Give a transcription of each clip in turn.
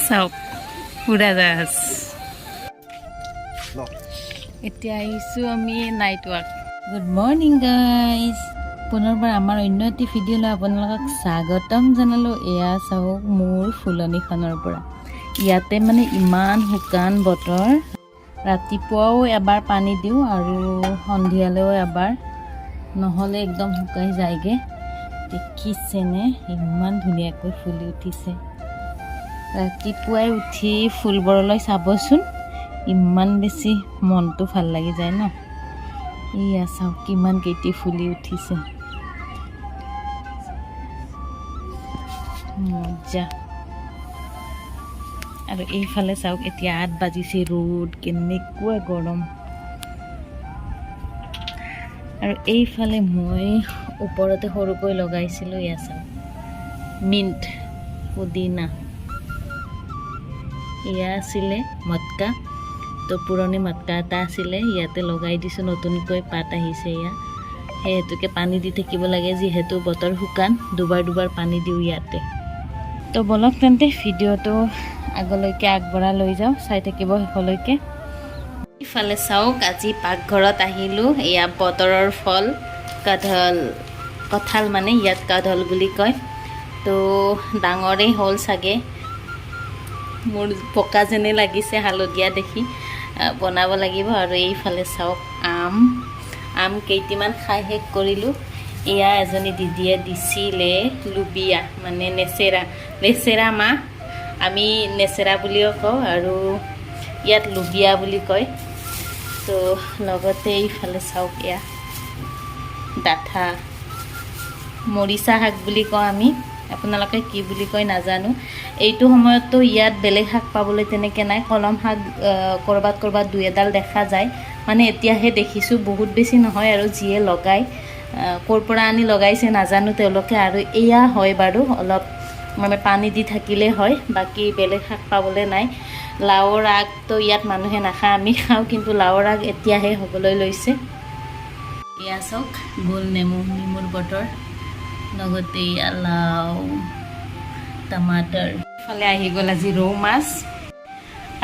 চাওক উৰাজাহাজ এতিয়া আহিছোঁ আমি night walk good morning guys পুনৰবাৰ আমাৰ অন্য এটি ভিডিঅ'লৈ আপোনালোকক স্বাগতম জনালোঁ এয়া চাওক মোৰ ফুলনিখনৰ পৰা ইয়াতে মানে ইমান শুকান বতৰ ৰাতিপুৱাও এবাৰ পানী দিওঁ আৰু সন্ধিয়ালৈও এবাৰ নহ'লে একদম শুকাই যায়গৈ দেখিছেনে ইমান ধুনীয়াকৈ ফুলি উঠিছে ৰাতিপুৱাই উঠি ফুলবোৰলৈ চাবচোন ইমান বেছি মনটো ভাল লাগি যায় ন এয়া চাওক কিমান কেইটি ফুলি উঠিছে মজা আৰু এইফালে চাওক এতিয়া 8 বাজিছে ৰ'দ কেনেকুৱা গৰম আৰু এইফালে মই ওপৰতে সৰুকৈ লগাইছিলোঁ এয়া চাওক মিণ্ট পুদিনা এয়া আছিলে মটকা তো পুৰণি মটকা এটা আছিলে ইয়াতে লগাই দিছোঁ নতুনকৈ পাত আহিছে এয়া সেইহেতুকে পানী দি থাকিব লাগে যিহেতু বতৰ শুকান দুবাৰ পানী দিওঁ ইয়াতে তো বলক তেন্তে ভিডিঅ'টো আগলৈকে আগবঢ়াই লৈ যাওঁ চাই থাকিব শেষলৈকে ইফালে চাওক আজি পাকঘৰত আহিলোঁ এয়া বতৰৰ ফল কঁঠাল মানে ইয়াত কাঁঠাল বুলি কয় তো ডাঙৰেই হ'ল চাগে মোৰ পকা যেনে লাগিছে হালধীয়া দেখি বনাব লাগিব আৰু এইফালে চাওক আম কেইটিমান খাই শেষ কৰিলোঁ এয়া এজনী দিদিয়ে দিছিলে লুবিয়া মানে নেচেৰা মাহ আমি নেচেৰা বুলিও কওঁ আৰু ইয়াত লুবিয়া বুলি কয় তো লগতে এইফালে চাওক এয়া ডাঠা মৰিচা শাক বুলি কওঁ আমি আপোনালোকে কি বুলি কয় নাজানো এইটো সময়ততো ইয়াত বেলেগ শাক পাবলৈ তেনেকৈ নাই কলম শাক ক'ৰবাত দুই এডাল দেখা যায় মানে এতিয়াহে দেখিছোঁ বহুত বেছি নহয় আৰু যিয়ে লগায় ক'ৰ পৰা আনি লগাইছে নাজানো তেওঁলোকে আৰু এয়া হয় বাৰু অলপ মানে পানী দি থাকিলে হয় বাকী বেলেগ শাক পাবলৈ নাই লাওৰ আগটো ইয়াত মানুহে নাখায় আমি খাওঁ কিন্তু লাওৰ আগ এতিয়াহে হ'বলৈ লৈছে এয়া চাওক গোল নেমুৰ বতৰ লগতে লাও টমাটাৰ ইফালে আহি গ'ল আজি ৰৌ মাছ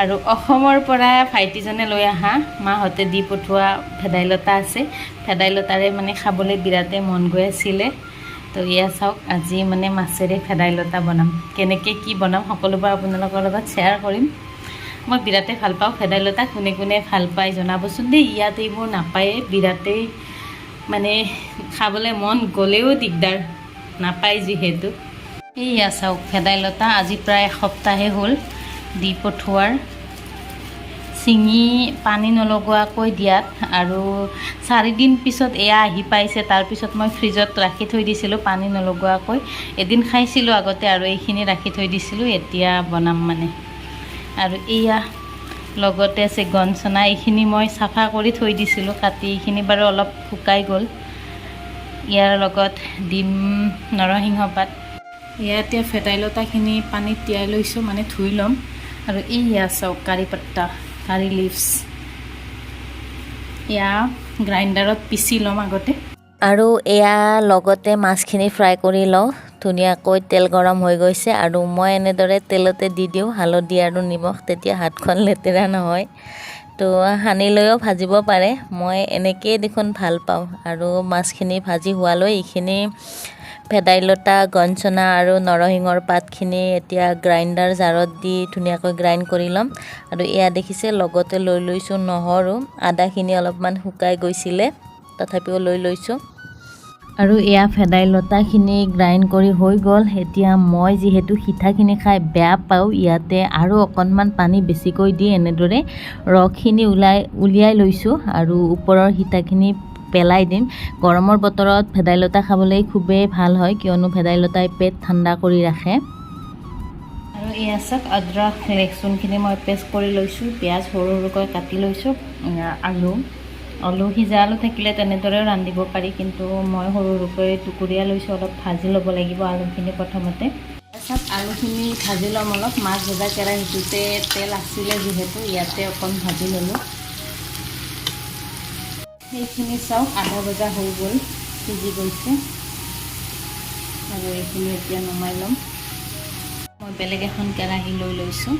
আৰু অসমৰ পৰা ভাইটিজনে লৈ অহা মাহঁতে দি পঠোৱা ভেদাইলতা আছে ভেদাইলতাৰে মানে খাবলৈ বিৰাটেই মন গৈ আছিলে তো এয়া চাওক আজি মানে মাছেৰে ভেদাইলতা বনাম কেনেকৈ কি বনাম সকলোবোৰ আপোনালোকৰ লগত শ্বেয়াৰ কৰিম মই বিৰাটেই ভাল পাওঁ ভেদাইলতা কোনে কোনে ভাল পায় জনাবচোন দেই ইয়াত এইবোৰ নাপায়ে বিৰাটেই মানে খাবলৈ মন গ'লেও দিগদাৰ নাপায় যিহেতু এইয়া চাওক ভেদাইলতা আজি প্ৰায় এসপ্তাহে হ'ল দি পঠোৱাৰ চিঙি পানী নলগোৱাকৈ দিয়াত আৰু 4 দিন পিছত এয়া আহি পাইছে তাৰপিছত মই ফ্ৰিজত ৰাখি থৈ দিছিলোঁ পানী নলগোৱাকৈ এদিন খাইছিলোঁ আগতে আৰু এইখিনি ৰাখি থৈ দিছিলোঁ এতিয়া বনাম মানে আৰু এয়া লগতে আছে গঞ্চনা এইখিনি মই চাফা কৰি থৈ দিছিলোঁ কাটি এইখিনি বাৰু অলপ শুকাই গ'ল ইয়াৰ লগত ডিম নৰসিংহ পাত ইয়াতে ভেদাইলতাখিনি পানীত তিয়াই লৈছোঁ মানে ধুই ল'ম আৰু এয়া চাওক কাৰি লিভছ এয়া গ্ৰাইণ্ডাৰত পিচি ল'ম আগতে আৰু এয়া লগতে মাছখিনি ফ্ৰাই কৰি লওঁ ধুনীয়াকৈ তেল গৰম হৈ গৈছে আৰু মই এনেদৰে তেলতে দি দিওঁ হালধি আৰু নিমখ তেতিয়া হাতখন লেতেৰা নহয় তো সানি লৈও ভাজিব পাৰে মই এনেকৈয়ে দেখোন ভাল পাওঁ আৰু মাছখিনি ভাজি হোৱালৈ এইখিনি ভেদাইলতা গঞ্চনা আৰু নৰসিংহৰ পাতখিনি এতিয়া গ্ৰাইণ্ডাৰ জাৰত দি ধুনীয়াকৈ গ্ৰাইণ্ড কৰি ল'ম আৰু এয়া দেখিছে লগতে লৈ লৈছোঁ নহৰু আদাখিনি অলপমান শুকাই গৈছিলে তথাপিও লৈ লৈছোঁ আৰু এয়া ভেদাইলতাখিনি গ্ৰাইণ্ড কৰি হৈ গ'ল এতিয়া মই যিহেতু সিঠাখিনি খাই বেয়া পাওঁ ইয়াতে আৰু অকণমান পানী বেছিকৈ দি এনেদৰে ৰসখিনি উলিয়াই লৈছোঁ আৰু ওপৰৰ সিঠাখিনি পেলাই দিম গৰমৰ বতৰত ভেদাইলতা খাবলৈ খুবেই ভাল হয় কিয়নো ভেদাইলতাই পেট ঠাণ্ডা কৰি ৰাখে আৰু এয়া চাওক আদৰক লহেচুনখিনি মই পেষ্ট কৰি লৈছোঁ পিঁয়াজ সৰু সৰুকৈ কাটি লৈছোঁ আলু সিজা আলু থাকিলে তেনেদৰেও ৰান্ধিব পাৰি কিন্তু মই সৰু সৰুকৈ টুকুৰীয়া লৈছোঁ অলপ ভাজি ল'ব লাগিব আলুখিনি প্ৰথমতে চাওক আলুখিনি ভাজি ল'ম অলপ মাছ ভজা কেৰাহীটোতে তেল আছিলে যিহেতু ইয়াতে অকণ ভাজি ল'লোঁ এইখিনি চাওক আধা ভজা হৈ গ'ল সিজি গৈছে আৰু এইখিনি এতিয়া নমাই ল'ম মই বেলেগ এখন কেৰাহী লৈ লৈছোঁ।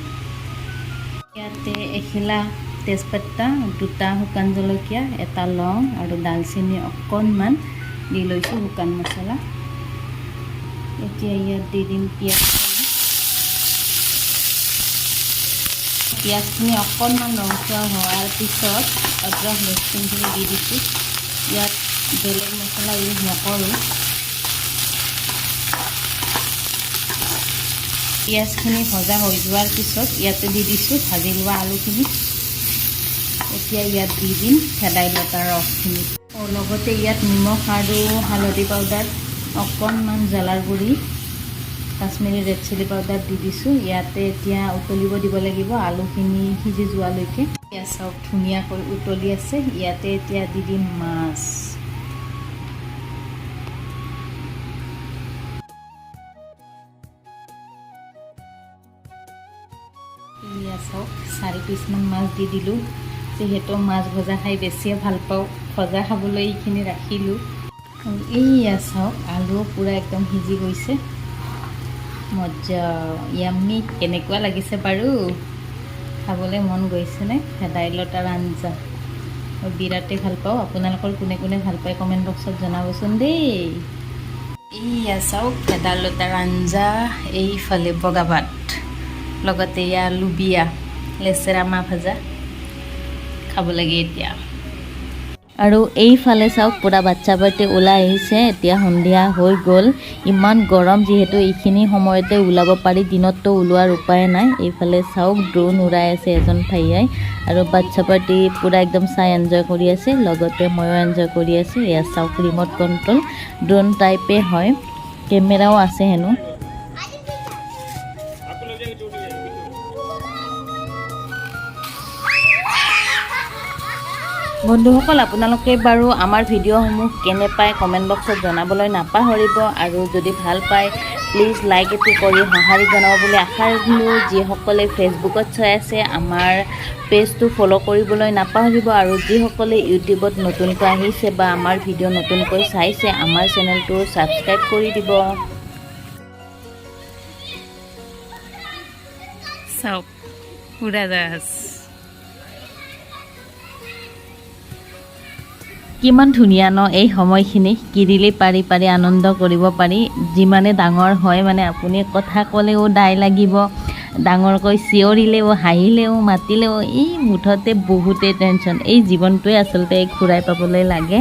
ইয়াতে এখিলা তেজপাতা, 2টা শুকান জলকীয়া, 1টা লং আৰু দালচেনি অকণমান দি লৈছোঁ, শুকান মছলা। এতিয়া ইয়াত দি দিম পিঁয়াজ। পিঁয়াজখিনি অকণমান ৰঙচুৱা হোৱাৰ পিছত অদৰক ৰচুনখিনি দি দিছোঁ। ইয়াত বেলেগ মছলা ইউজ নকৰোঁ। পিঁয়াজখিনি ভজা হৈ যোৱাৰ পিছত ইয়াতে দি দিছোঁ ভাজি লোৱা আলুখিনি। এতিয়া ইয়াত দি দিম ভেদাইলতাৰ ৰসখিনি। লগতে ইয়াত নিমখ আৰু হালধি পাউডাৰ, অকণমান জ্বলাৰ গুড়ি, কাশ্মীৰী ৰেড চিলি পাউডাৰ দি দিছোঁ। ইয়াতে এতিয়া উতলিব দিব লাগিব আলুখিনি সিজি যোৱালৈকে। এতিয়া চাওক ধুনীয়াকৈ উতলি আছে। ইয়াতে এতিয়া দি দিম মাছ। এয়া চাওক 4 পিচমান মাছ দি দিলোঁ। যিহেতু মাছ ভজা খাই বেছিয়ে ভাল পাওঁ, ভজা খাবলৈ এইখিনি ৰাখিলোঁ। এইয়া চাওক আলু পূৰা একদম সিজি গৈছে। মজা য়াম্মি। কেনেকুৱা লাগিছে বাৰু? খাবলৈ মন গৈছেনে? ভেদাইলতাৰ আঞ্জা মই বিৰাটেই ভাল পাওঁ। আপোনালোকৰ কোনে কোনে ভাল পায় কমেণ্ট বক্সত জনাবচোন দেই। এইয়া চাওক ভেদাইলতাৰ আঞ্জা, এইফালে বগা ভাত, লগতে এয়া লুবিয়া, লেচেৰা মাহ ভাজা। খাব লাগে এতিয়া। আৰু এইফালে চাওক পূৰা বাচ্চা পাৰ্টি ওলাই আহিছে। এতিয়া সন্ধিয়া হৈ গ'ল। ইমান গৰম, যিহেতু এইখিনি সময়তে ওলাব পাৰি, দিনততো ওলোৱাৰ উপায় নাই। এইফালে চাওক ড্ৰোন উৰাই আছে এজন ভাইয়াই, আৰু বাচ্চা পাৰ্টি পূৰা একদম চাই এনজয় কৰি আছে। লগতে ময়ো এনজয় কৰি আছোঁ। এয়া চাওক ৰিম'ট কণ্ট্ৰল ড্ৰোন টাইপে হয়, কেমেৰাও আছে হেনো। বন্ধুসকল, আপোনালোকে বাৰু আমাৰ ভিডিঅ'সমূহ কেনে পায় কমেণ্ট বক্সত জনাবলৈ নাপাহৰিব। আৰু যদি ভাল পায় প্লিজ লাইক এটি কৰি সঁহাৰি জনাব বুলি আশা ৰাখিলোঁ। যিসকলে ফেচবুকত চাই আছে আমাৰ পেজটো ফ'ল' কৰিবলৈ নাপাহৰিব। আৰু যিসকলে ইউটিউবত নতুনকৈ আহিছে বা আমাৰ ভিডিঅ' নতুনকৈ চাইছে, আমাৰ চেনেলটো ছাবস্ক্ৰাইব কৰি দিব। চাওক উৰাজাহাজ কিমান ধুনীয়া ন? এই সময়খিনি কিৰিলি পাৰি পাৰি আনন্দ কৰিব পাৰি। যিমানে ডাঙৰ হয় মানে আপুনি কথা ক'লেও দায় লাগিব, ডাঙৰকৈ চিঞৰিলেও, হাঁহিলেও, মাতিলেও এই মুঠতে বহুতেই টেনশ্যন। এই জীৱনটোৱে আচলতে ঘূৰাই পাবলৈ লাগে।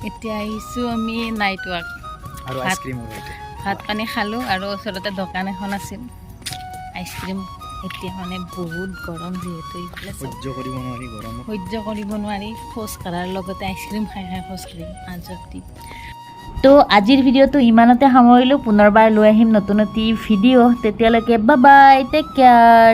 এতিয়া আহিছোঁ আমি নাইট ৱাক। ভাত পানী খালোঁ আৰু ওচৰতে দোকান এখন আছিল, আইচক্ৰীম। এতিয়া মানে বহুত গৰম, যিহেতু এইফালে সহ্য কৰিব নোৱাৰি খোজ কঢ়াৰ লগতে আইচক্ৰীম খাই খাই খোজ কাঢ়িম আজতি। তো আজিৰ ভিডিঅ'টো ইমানতে সামৰিলোঁ। পুনৰবাৰ লৈ আহিম নতুন এটি ভিডিঅ'। তেতিয়ালৈকে বাই বাই, টেক কেয়াৰ।